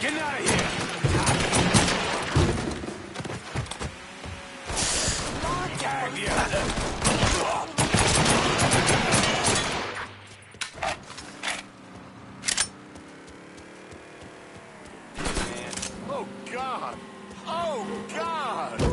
Getting out of here! Damn you! Oh, God! Oh, God!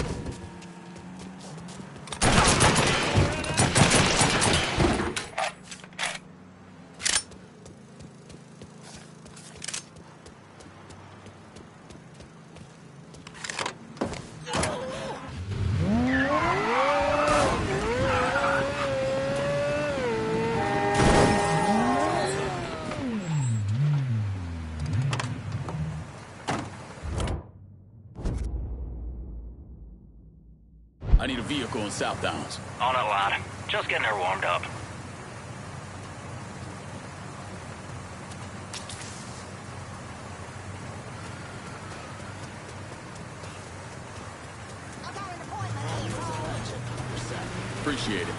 I need a vehicle in South Downs. On it, lad. Just getting her warmed up. Appreciate it.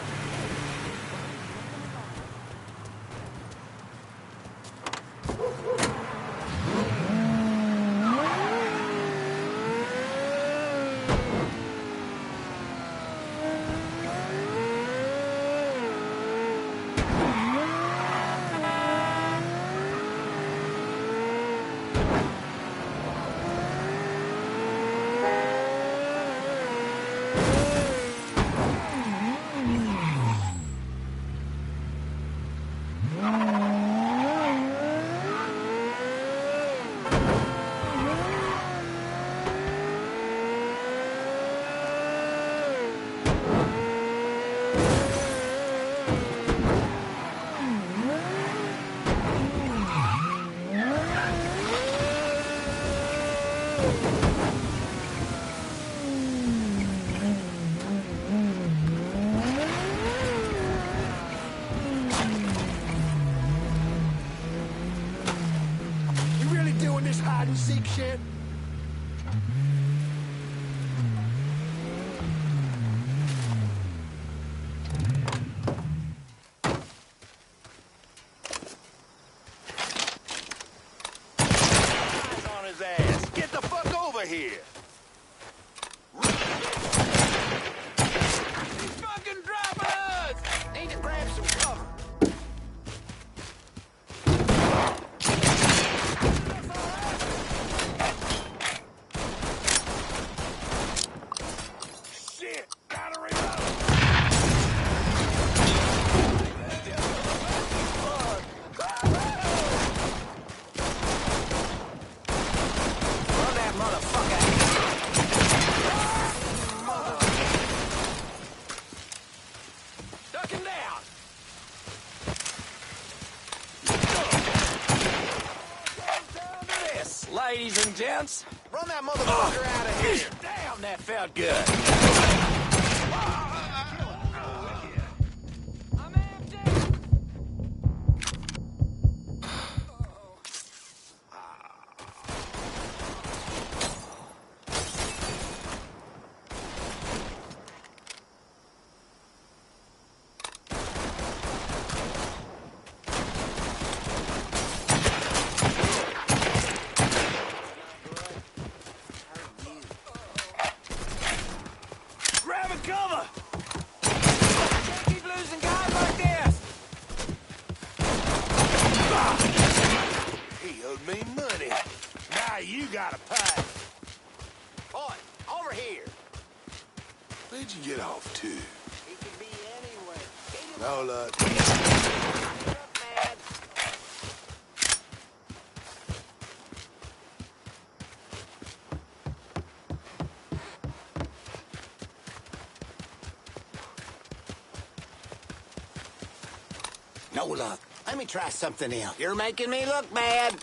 hide and seek shit? Eyes on his ass. Get the fuck over here. He's fucking dropping us. Need to grab some cover. Ladies and gents, run that motherfucker out of here. Damn, that felt good. I'm empty. Cover! Can't keep losing guys like this! He owed me money. Now you gotta pay. Boy, over here. Where'd you get off to? He could be anywhere. No luck. No luck. Let me try something else. You're making me look bad.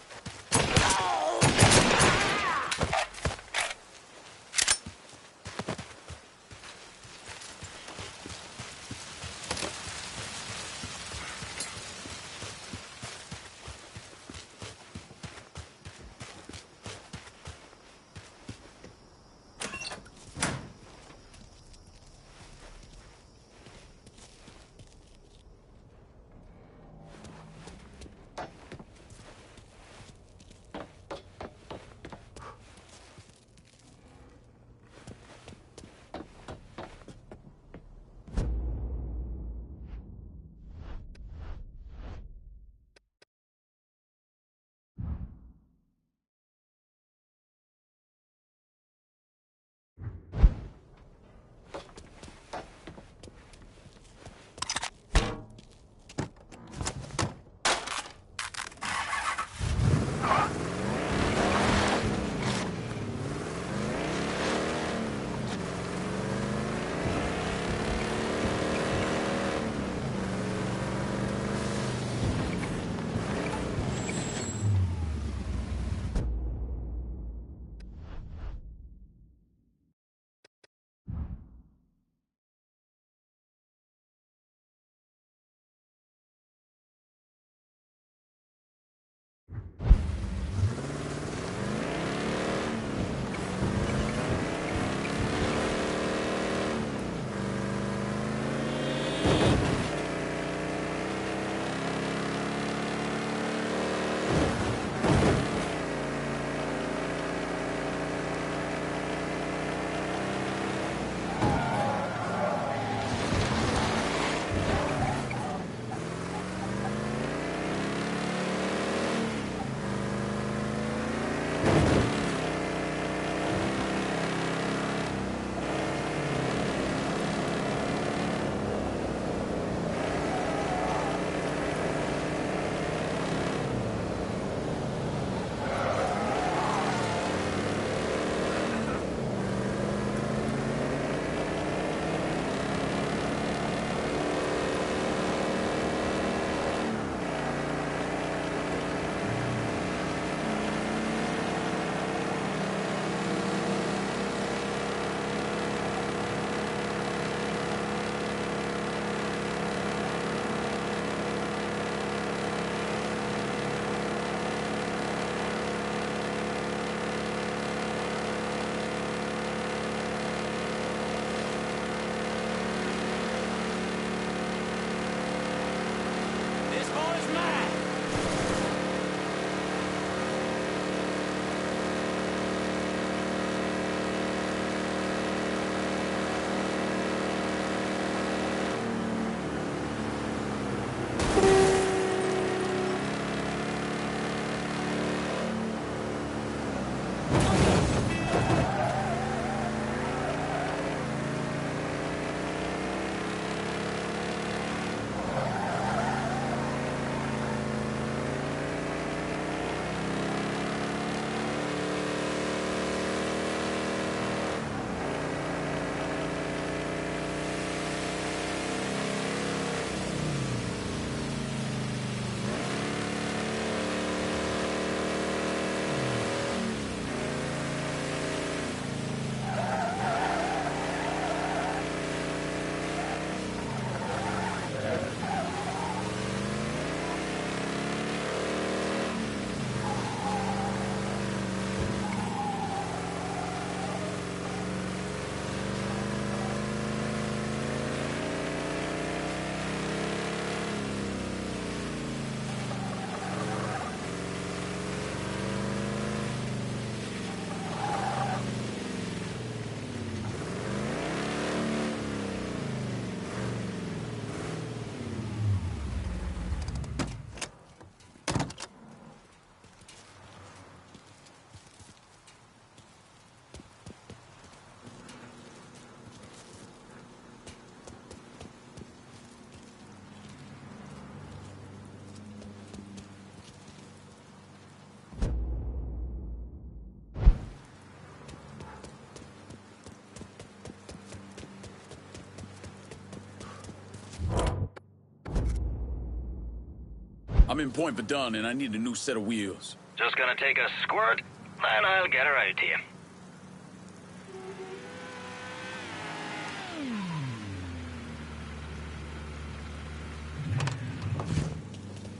I'm in Point Verdun and I need a new set of wheels. Just gonna take a squirt, and I'll get her out to you.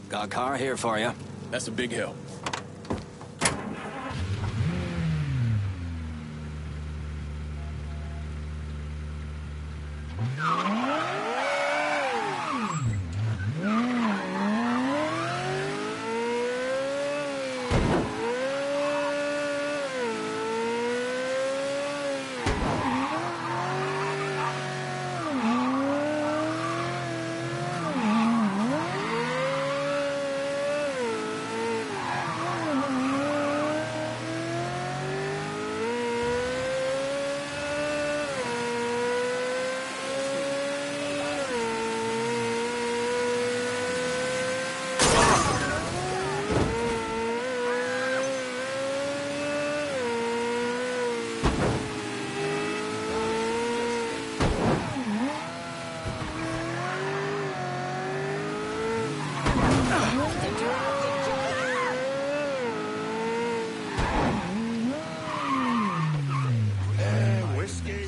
Got a car here for you. That's a big help.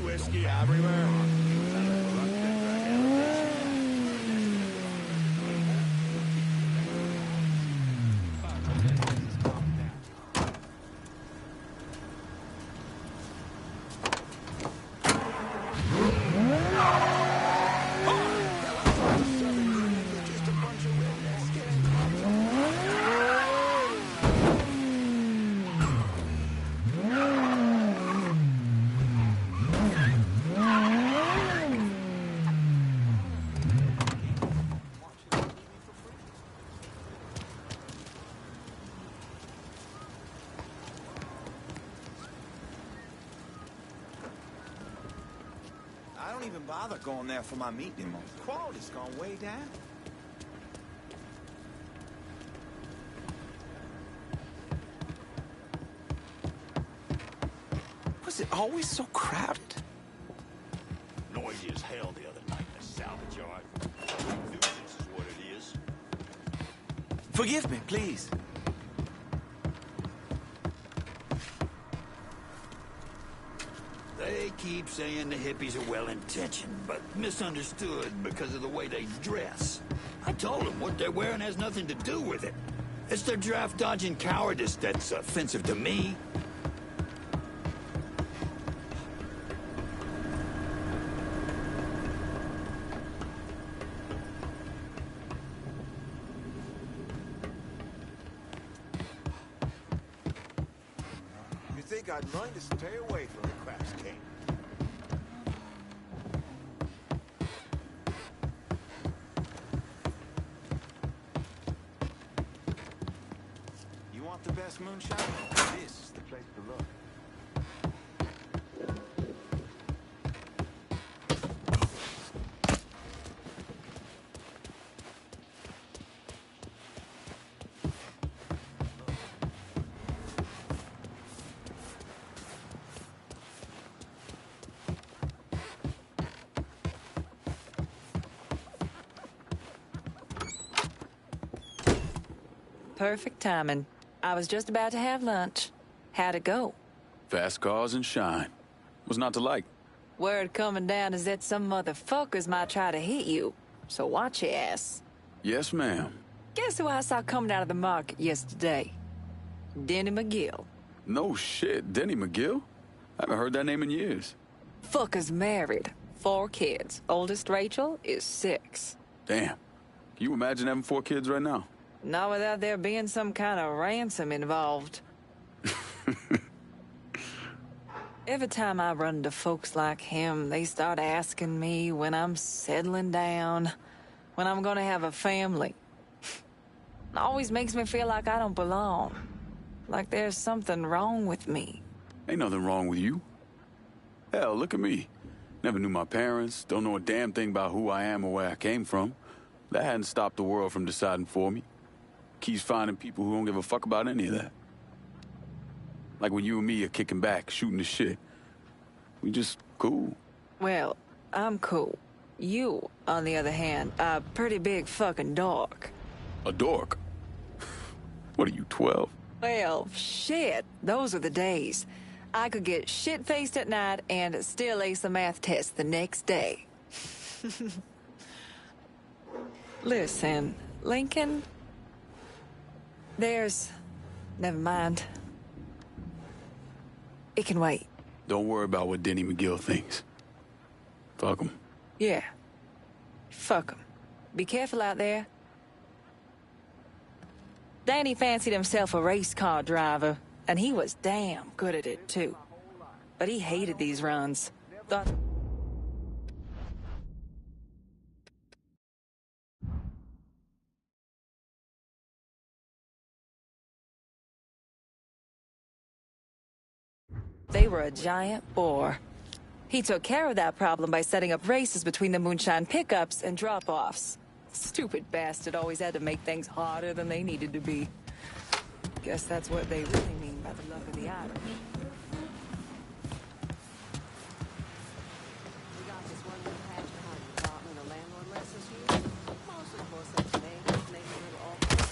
Whiskey everywhere. I don't even bother going there for my meat anymore. Quality's gone way down. Was it always so crowded? Noisy as hell the other night in the salvage yard. Nuisance is what it is. Forgive me, please. They keep saying the hippies are well-intentioned, but misunderstood because of the way they dress. I told them what they're wearing has nothing to do with it. It's their draft-dodging cowardice that's offensive to me. You think I'd learn to stay away from the craps king? You want the best moonshine? This is the place to look. Perfect timing. I was just about to have lunch. How'd it go? Fast cars and shine. What's not to like? Word coming down is that some motherfuckers might try to hit you. So watch your ass. Yes, ma'am. Guess who I saw coming out of the market yesterday? Denny McGill. No shit, Denny McGill? I haven't heard that name in years. Fucker's married. 4 kids. Oldest Rachel is 6. Damn. Can you imagine having 4 kids right now? Not without there being some kind of ransom involved. Every time I run into folks like him, they start asking me when I'm settling down, when I'm gonna have a family. It always makes me feel like I don't belong. Like there's something wrong with me. Ain't nothing wrong with you. Hell, look at me. Never knew my parents, don't know a damn thing about who I am or where I came from. That hadn't stopped the world from deciding for me. Keeps finding people who don't give a fuck about any of that. Like when you and me are kicking back, shooting the shit. We just cool. Well, I'm cool. You, on the other hand, are a pretty big fucking dork. A dork? What are you, 12? Well, shit. Those were the days. I could get shit-faced at night and still ace a math test the next day. Listen, Lincoln, never mind. It can wait. Don't worry about what Denny McGill thinks. Fuck him. Yeah. Fuck 'em. Be careful out there. Danny fancied himself a race car driver, and he was damn good at it, too. But he hated these runs. Thought... they were a giant bore. He took care of that problem by setting up races between the moonshine pickups and drop-offs. Stupid bastard always had to make things harder than they needed to be. Guess that's what they really mean by the luck of the Irish. We got this one little patch behind the apartment the landlord lets us use. Most of the poor section neighbors, little office.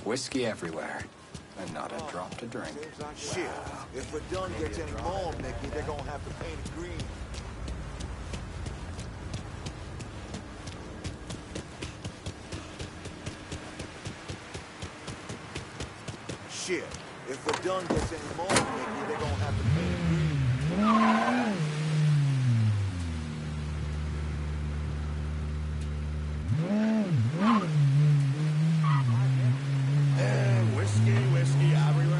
Whiskey everywhere, and not a drop to drink. Shit. If Verdun gets any more, Mickey, they're gonna have to paint it green. Shit. If Verdun gets any more, Mickey, they're gonna have to paint it green. Whiskey everywhere.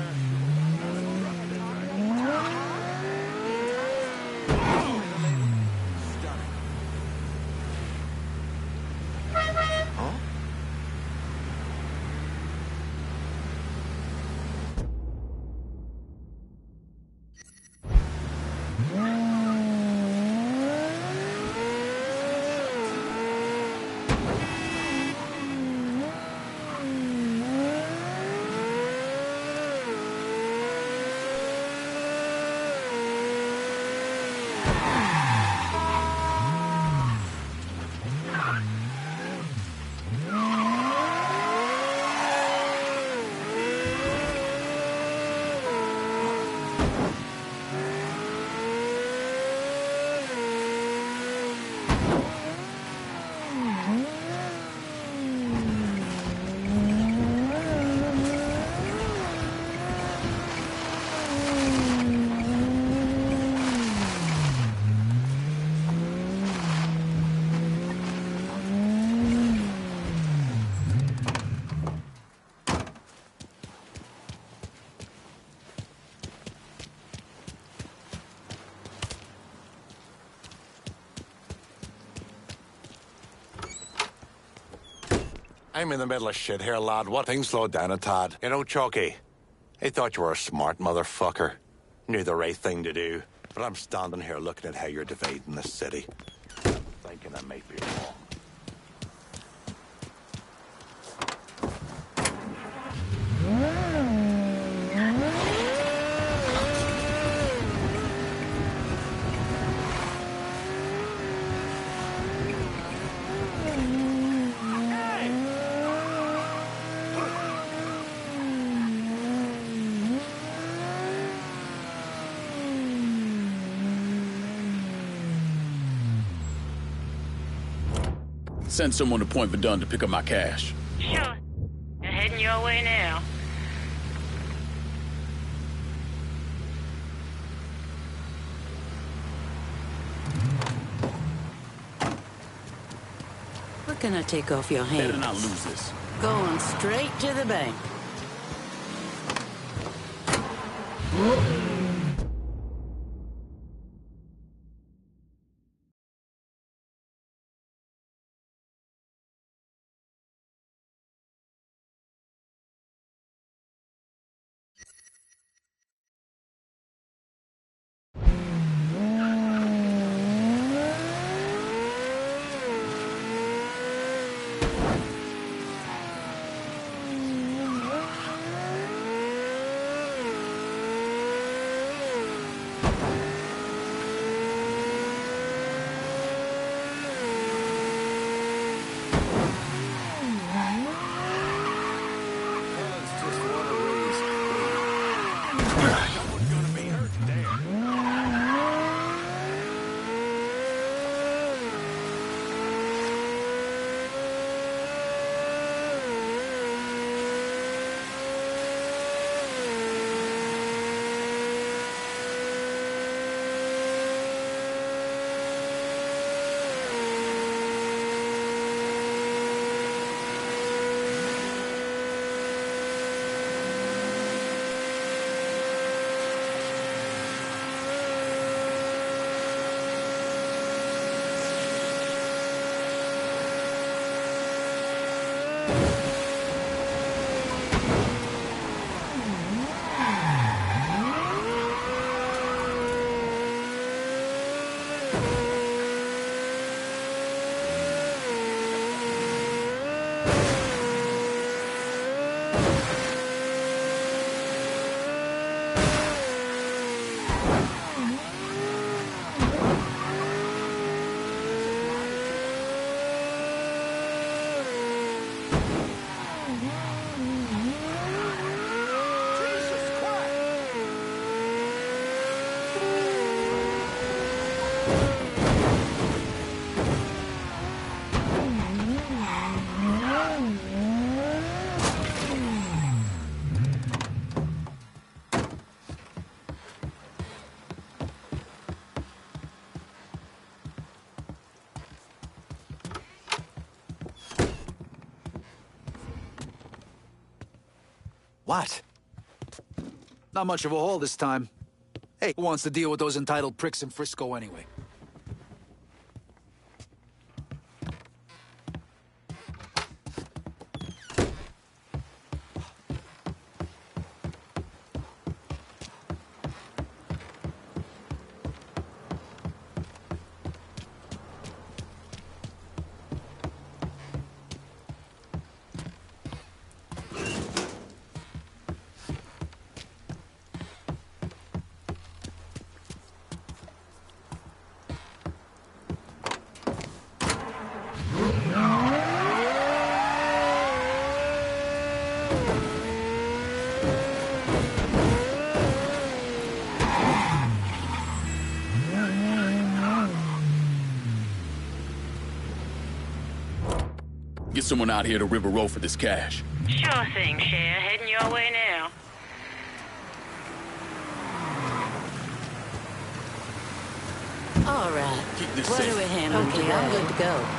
I'm in the middle of shit here, lad. What things slow down a tad. You know, Chucky, I thought you were a smart motherfucker. Knew the right thing to do. But I'm standing here looking at how you're dividing the city. I'm thinking I might be wrong. Send someone to Point Verdun to pick up my cash. Sure. They're heading your way now. What can I take off your hands? Better not lose this. Going straight to the bank. What? Not much of a haul this time. Hey, who wants to deal with those entitled pricks in Frisco anyway? Get someone out here to River Road for this cash. Sure thing, Cher. Heading your way now. All right. Keep this What safe. do we handle today? I'm good to go.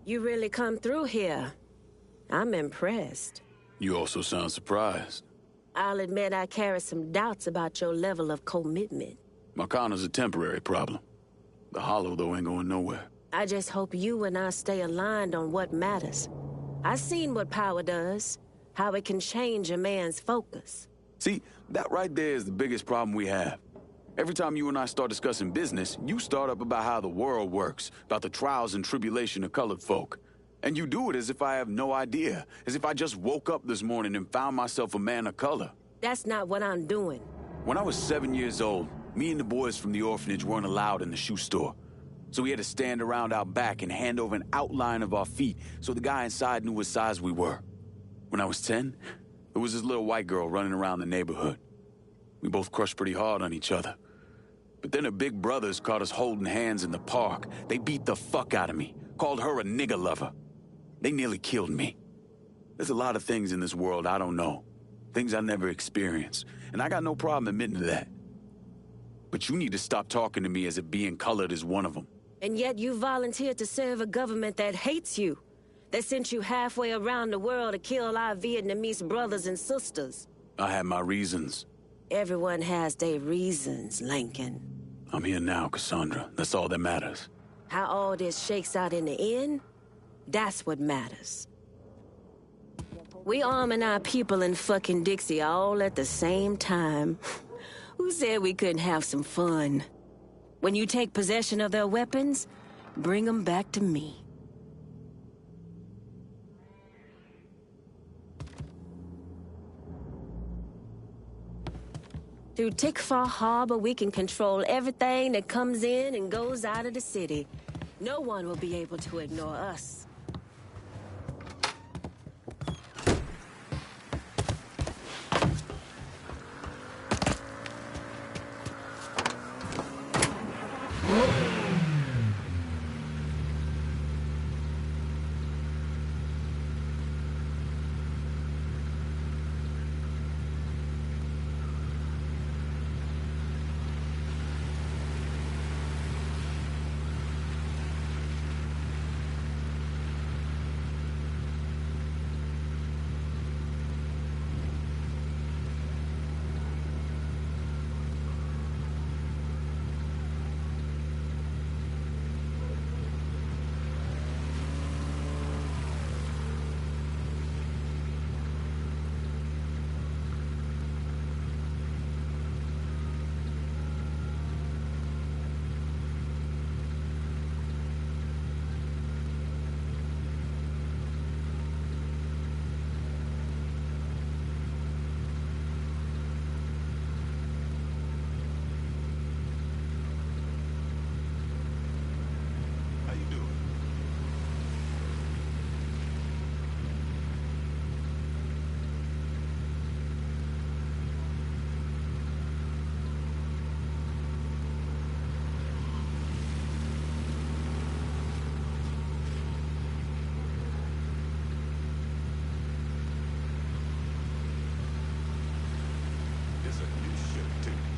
You really come through here. I'm impressed. You also sound surprised. I'll admit I carry some doubts about your level of commitment. My connor's a temporary problem. The hollow, though, ain't going nowhere. I just hope you and I stay aligned on what matters. I've seen what power does, how it can change a man's focus. See, that right there is the biggest problem we have. Every time you and I start discussing business, you start up about how the world works, about the trials and tribulation of colored folk. And you do it as if I have no idea, as if I just woke up this morning and found myself a man of color. That's not what I'm doing. When I was 7 years old, me and the boys from the orphanage weren't allowed in the shoe store. So we had to stand around out back and hand over an outline of our feet so the guy inside knew what size we were. When I was 10, there was this little white girl running around the neighborhood. We both crushed pretty hard on each other. But then her big brothers caught us holding hands in the park. They beat the fuck out of me, called her a nigger lover. They nearly killed me. There's a lot of things in this world I don't know, things I never experienced, and I got no problem admitting to that. But you need to stop talking to me as if being colored is one of them. And yet you volunteered to serve a government that hates you, that sent you halfway around the world to kill our Vietnamese brothers and sisters. I had my reasons. Everyone has their reasons, Lincoln. I'm here now, Cassandra. That's all that matters. How all this shakes out in the end, that's what matters. We arming our people in fucking Dixie all at the same time. Who said we couldn't have some fun? When you take possession of their weapons, bring them back to me. Through Tickfaw Harbor, we can control everything that comes in and goes out of the city. No one will be able to ignore us. is a new ship, too.